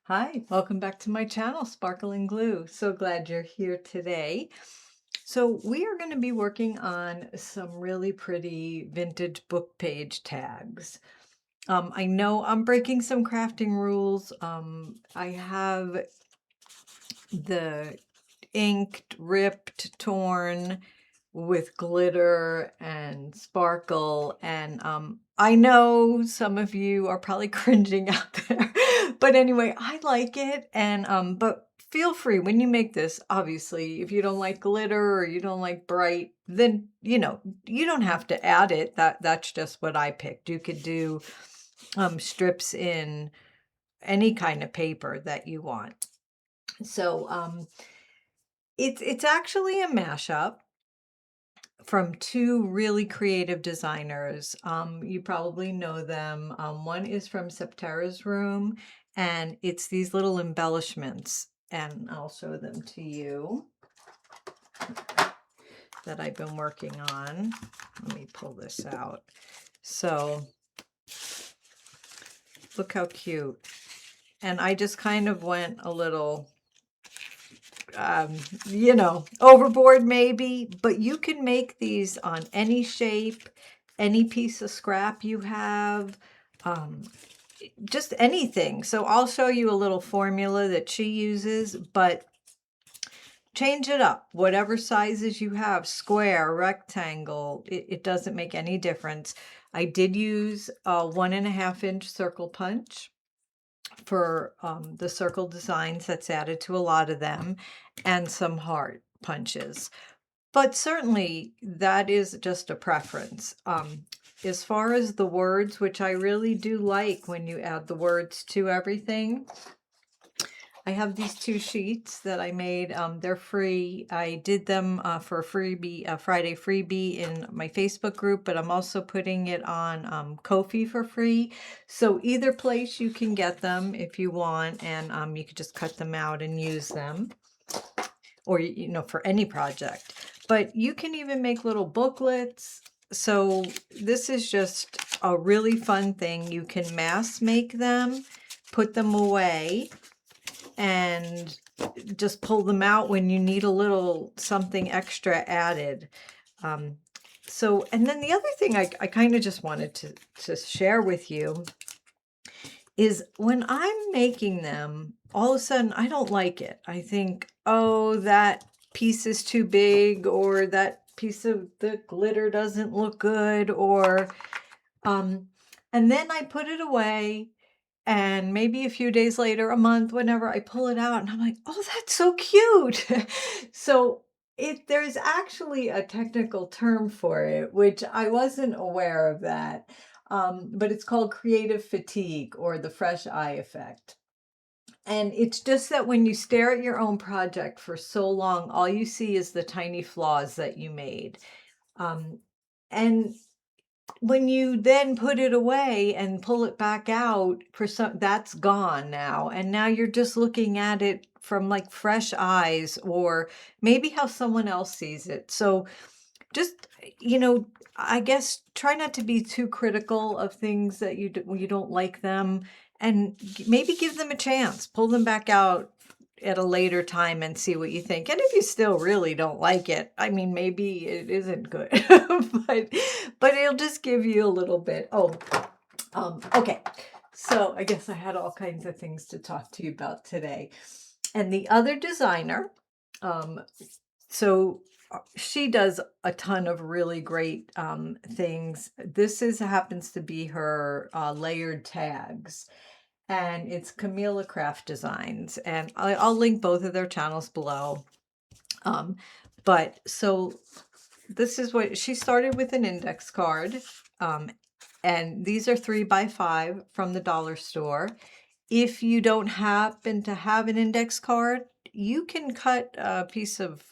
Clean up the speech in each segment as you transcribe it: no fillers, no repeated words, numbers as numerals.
Hi, welcome back to my channel, Sparkling Glue. So glad you're here today. So we are going to be working on some really pretty vintage book page tags. I know I'm breaking some crafting rules. I have the inked, ripped, torn with glitter and sparkle. And I know some of you are probably cringing out there, but anyway, I like it. And but feel free when you make this, obviously, if you don't like glitter or you don't like bright, then you don't have to add it. That's just what I picked. You could do strips in any kind of paper that you want. So it's actually a mashup from two really creative designers. You probably know them. One is from Septera's Room, and it's these little embellishments. And I'll show them to you that I've been working on. Let me pull this out. So look how cute. And I just kind of went a little overboard maybe, but you can make these on any shape, any piece of scrap you have, just anything. So I'll show you a little formula that she uses, but change it up, whatever sizes you have, square, rectangle, it doesn't make any difference. I did use a 1.5-inch circle punch for the circle designs that's added to a lot of them, and some heart punches. But certainly that is just a preference. As far as the words, which I really do like when you add the words to everything, I have these two sheets that I made. They're free. I did them for a freebie, a Friday freebie in my Facebook group, but I'm also putting it on Ko-fi for free. So either place you can get them if you want, and you could just cut them out and use them, or for any project. But you can even make little booklets. So this is just a really fun thing. You can mass make them, put them away, and just pull them out when you need a little something extra added. And then the other thing I kind of just wanted to share with you is when I'm making them, all of a sudden I don't like it. I think, oh, that piece is too big, or that piece of the glitter doesn't look good, or and then I put it away, and maybe a few days later, a month, whenever, I pull it out and I'm like, oh, that's so cute. So there's actually a technical term for it, which I wasn't aware of that. But it's called creative fatigue, or the fresh eye effect. And it's just that when you stare at your own project for so long, all you see is the tiny flaws that you made. And when you then put it away and pull it back out, that's gone now, and now you're just looking at it from like fresh eyes, or maybe how someone else sees it. So just, I guess try not to be too critical of things that you don't like them, and maybe give them a chance, pull them back out at a later time and see what you think. And if you still really don't like it, I mean, maybe it isn't good, but it'll just give you a little bit. Okay. So I guess I had all kinds of things to talk to you about today. And the other designer, so she does a ton of really great things. This happens to be her layered tags, and it's Camila Craft Designs, and I'll link both of their channels below. But so this is what she started with: an index card, and these are 3x5 from the dollar store. If you don't happen to have an index card, you can cut a piece of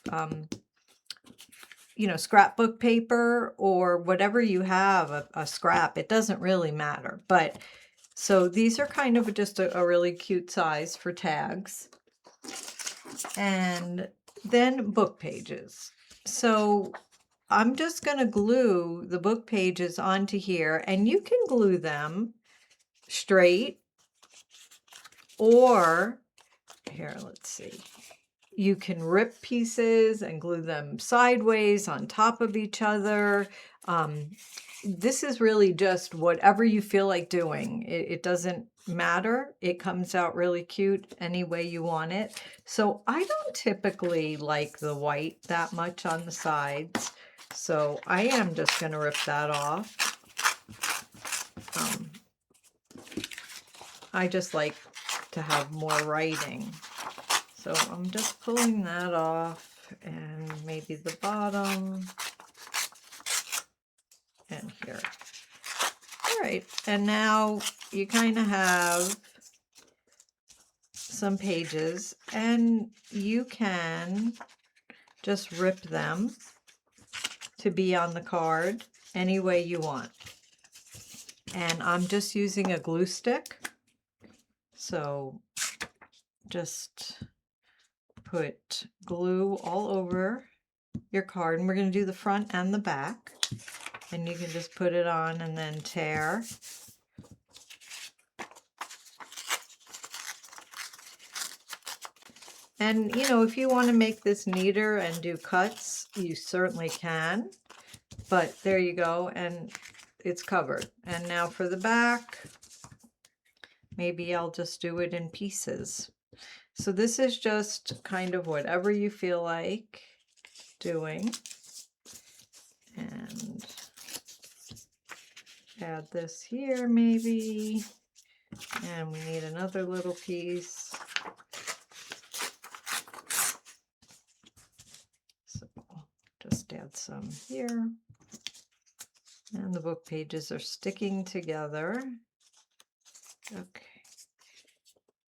scrapbook paper, or whatever you have, a scrap. It doesn't really matter. But so these are kind of just a really cute size for tags. And then book pages. So I'm just going to glue the book pages onto here, and you can glue them straight, Or here, let's see. You can rip pieces and glue them sideways on top of each other. This is really just whatever you feel like doing. It doesn't matter. It comes out really cute any way you want it. So I don't typically like the white that much on the sides. So I am just going to rip that off. I just like to have more writing. So I'm just pulling that off, and maybe the bottom and here. All right, and now you kind of have some pages, and you can just rip them to be on the card any way you want. And I'm just using a glue stick. So just put glue all over your card, and we're going to do the front and the back. And you can just put it on and then tear. And, you know, if you want to make this neater and do cuts, you certainly can. But there you go, and it's covered. And now for the back, maybe I'll just do it in pieces. So this is just kind of whatever you feel like doing. And add this here maybe. And we need another little piece. So just add some here. And the book pages are sticking together. Okay.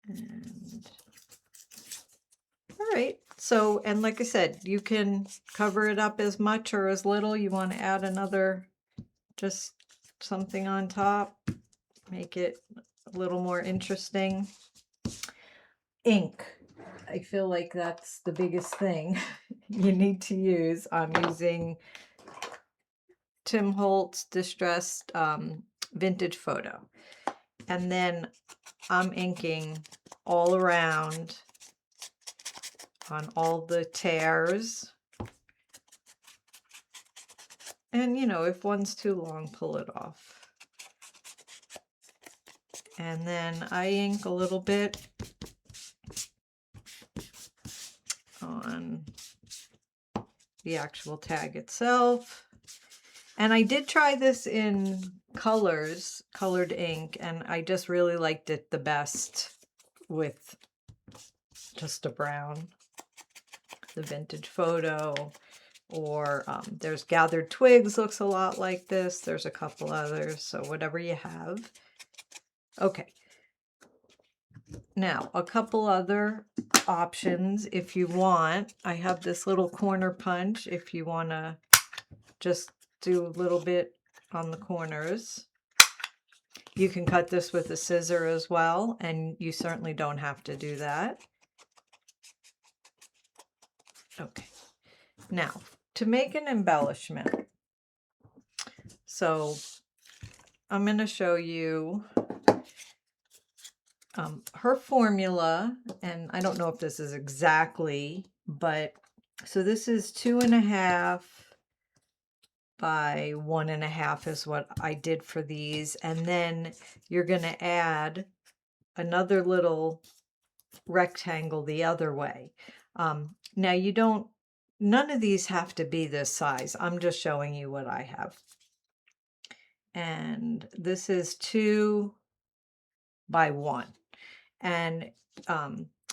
And all right. So, and like I said, you can cover it up as much or as little. You want to add another, just something on top, make it a little more interesting. Ink. I feel like that's the biggest thing you need to use. I'm using Tim Holtz Distressed Vintage Photo. And then I'm inking all around on all the tears. And, you know, if one's too long, pull it off. And then I ink a little bit on the actual tag itself. And I did try this in colors, colored ink, and I just really liked it the best with just a brown. The Vintage Photo, or there's Gathered Twigs, looks a lot like this. There's a couple others, so whatever you have. Okay. Now, a couple other options if you want. I have this little corner punch if you want to just do a little bit on the corners. You can cut this with a scissor as well, and you certainly don't have to do that. Okay. Now, to make an embellishment, so I'm going to show you her formula, and I don't know if this is exactly, but so this is 2.5 by 1.5 is what I did for these, and then you're going to add another little rectangle the other way. Now you don't, none of these have to be this size. I'm just showing you what I have. And this is 2 by 1. And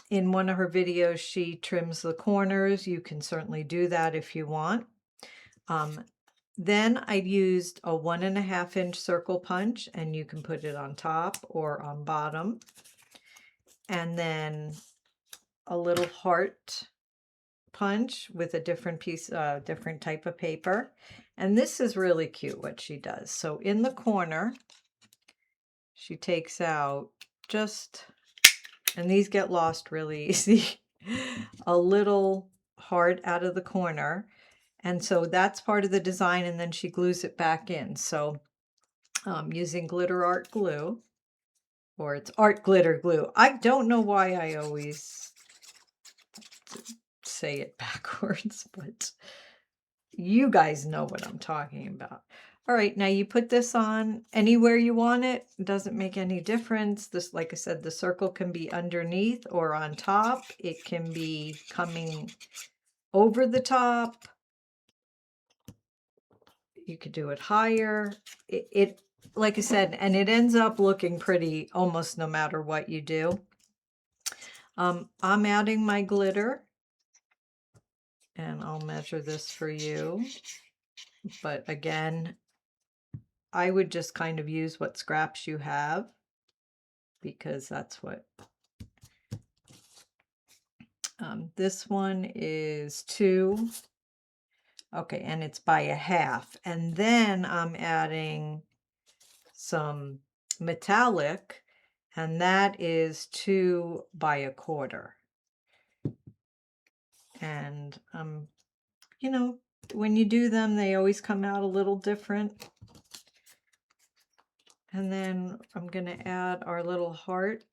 in one of her videos, she trims the corners. You can certainly do that if you want. Then I used a 1.5 inch circle punch, and you can put it on top or on bottom. And then a little heart punch with a different piece, different type of paper. And this is really cute what she does. So in the corner, she takes out just, and these get lost really easy, a little heart out of the corner. And so that's part of the design, and then she glues it back in. So using glitter art glue, or it's art glitter glue. I don't know why I always say it backwards, but you guys know what I'm talking about. All right, now you put this on anywhere you want it. It doesn't make any difference. This, like I said, the circle can be underneath or on top. It can be coming over the top. You could do it higher. It like I said, and it ends up looking pretty almost no matter what you do. I'm adding my glitter, and I'll measure this for you. But again, I would just kind of use what scraps you have, because that's what this one is 2. Okay, and it's by a half. And then I'm adding some metallic, and that is 2 by a quarter. And you know, when you do them, they always come out a little different. And then I'm going to add our little heart.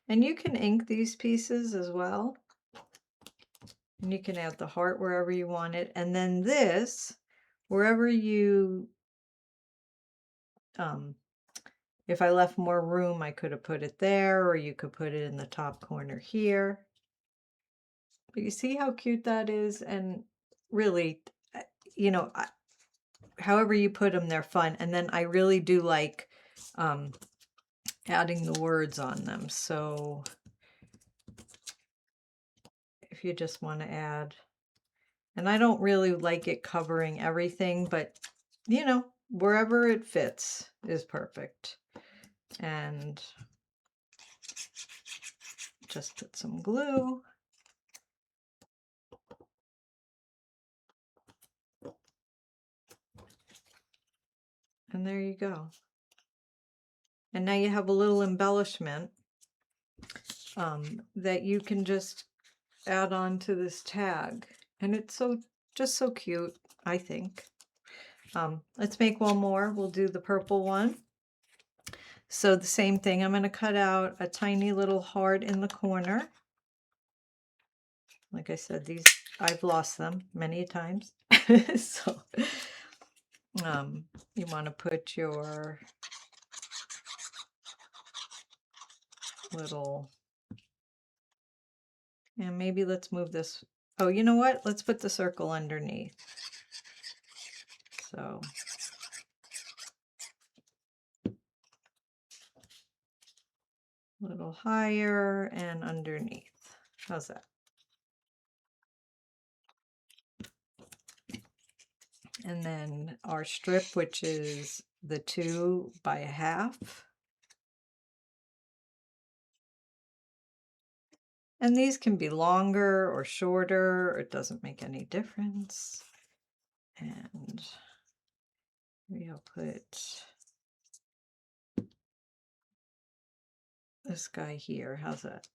And you can ink these pieces as well. And you can add the heart wherever you want it. And then this, wherever you, if I left more room, I could have put it there, or you could put it in the top corner here. But you see how cute that is? And really, you know, however you put them, they're fun. And then I really do like adding the words on them. So if you just want to add, and I don't really like it covering everything, but you know, wherever it fits is perfect. And just put some glue. And there you go. And now you have a little embellishment that you can just add on to this tag. And it's just so cute, I think. Let's make one more. We'll do the purple one. So the same thing, I'm going to cut out a tiny little heart in the corner. Like I said, these, I've lost them many times. So you want to put your little, and maybe let's move this. Oh, you know what? Let's put the circle underneath. So a little higher and underneath. How's that? And then our strip, which is the 2 by a half. And these can be longer or shorter, it doesn't make any difference. And we'll put this guy here. How's that?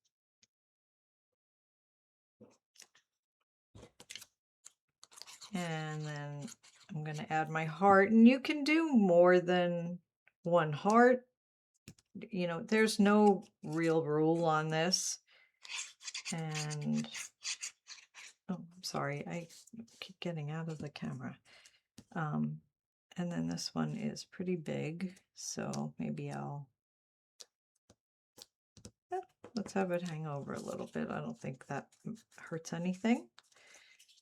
And then I'm going to add my heart, and you can do more than one heart. You know, there's no real rule on this. And oh, I'm sorry, I keep getting out of the camera. And then this one is pretty big, so maybe let's have it hang over a little bit. I don't think that hurts anything.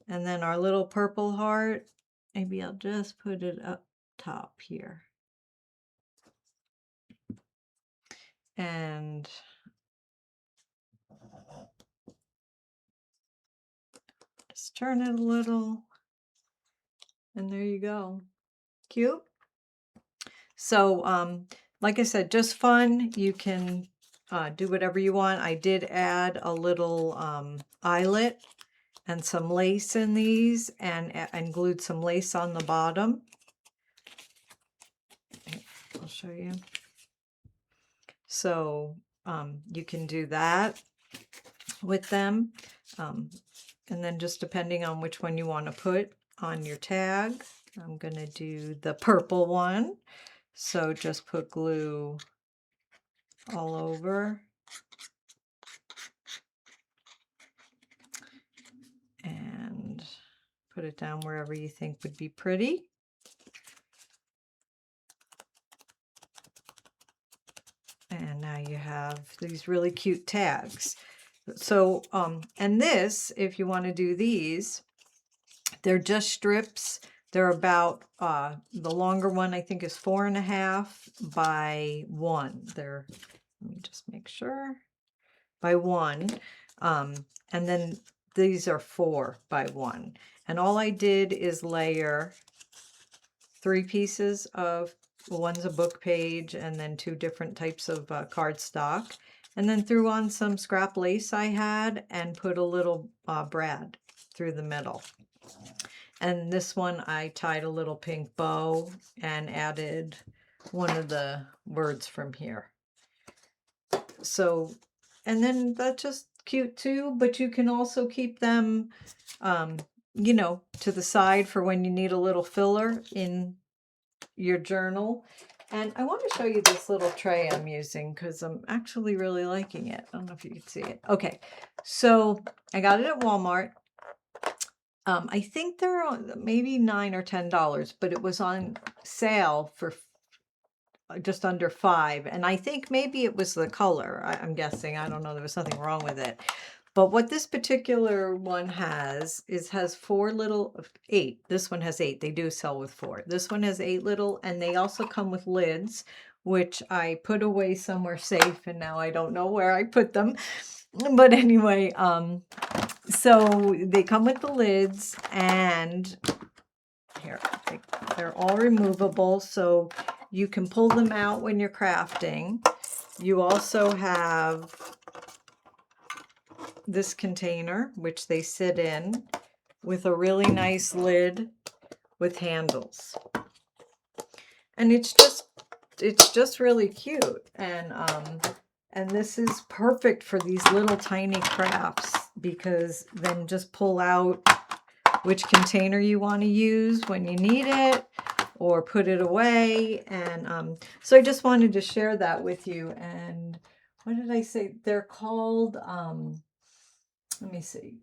And then our little purple heart, maybe I'll just put it up top here. And just turn it a little. And there you go. Cute. So, like I said, just fun. You can do whatever you want. I did add a little eyelet and some lace in these, and glued some lace on the bottom. I'll show you. So you can do that with them. And then just depending on which one you want to put on your tag, I'm going to do the purple one. So just put glue all over. And put it down wherever you think would be pretty. And now you have these really cute tags. So, and this, if you want to do these, they're just strips. They're about, the longer one I think is 4.5 by 1. They're, let me just make sure, by 1. And then these are 4 by 1. And all I did is layer 3 pieces of, one's a book page and then 2 different types of cardstock. And then threw on some scrap lace I had and put a little brad through the middle. And this one I tied a little pink bow and added one of the words from here. So, and then that's just cute too, but you can also keep them, you know, to the side for when you need a little filler in your journal. And I want to show you this little tray I'm using because I'm actually really liking it. I don't know if you can see it. Okay, so I got it at Walmart. I think they're on maybe $9 or $10, but it was on sale for just under $5. And I think maybe it was the color. I'm guessing. I don't know. There was nothing wrong with it. But what this particular one has is has 4 little, 8. This one has 8. They do sell with 4. This one has 8 little, and they also come with lids, which I put away somewhere safe, and now I don't know where I put them. But anyway, so they come with the lids, and here, they're all removable, so you can pull them out when you're crafting. You also have this container, which they sit in, with a really nice lid with handles. And it's just really cute. And this is perfect for these little tiny crafts, because then just pull out which container you want to use when you need it, or put it away. And so I just wanted to share that with you. And what did I say? They're called, let me see.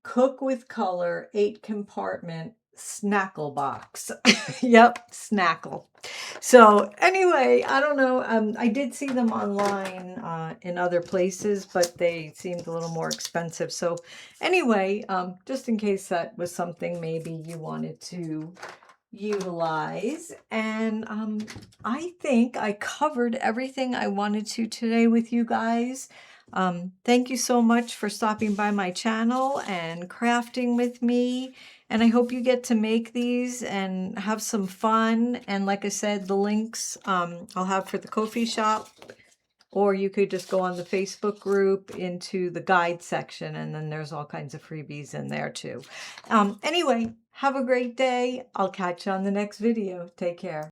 Cook with Color 8 compartment snackle box. Yep, snackle. So anyway, I don't know. I did see them online in other places, but they seemed a little more expensive. So anyway, just in case that was something maybe you wanted to utilize. And I think I covered everything I wanted to today with you guys. Thank you so much for stopping by my channel and crafting with me. And I hope you get to make these and have some fun. And like I said, the links I'll have for the Ko-fi shop, or you could just go on the Facebook group into the guide section, and then there's all kinds of freebies in there too. Anyway, have a great day. I'll catch you on the next video. Take care.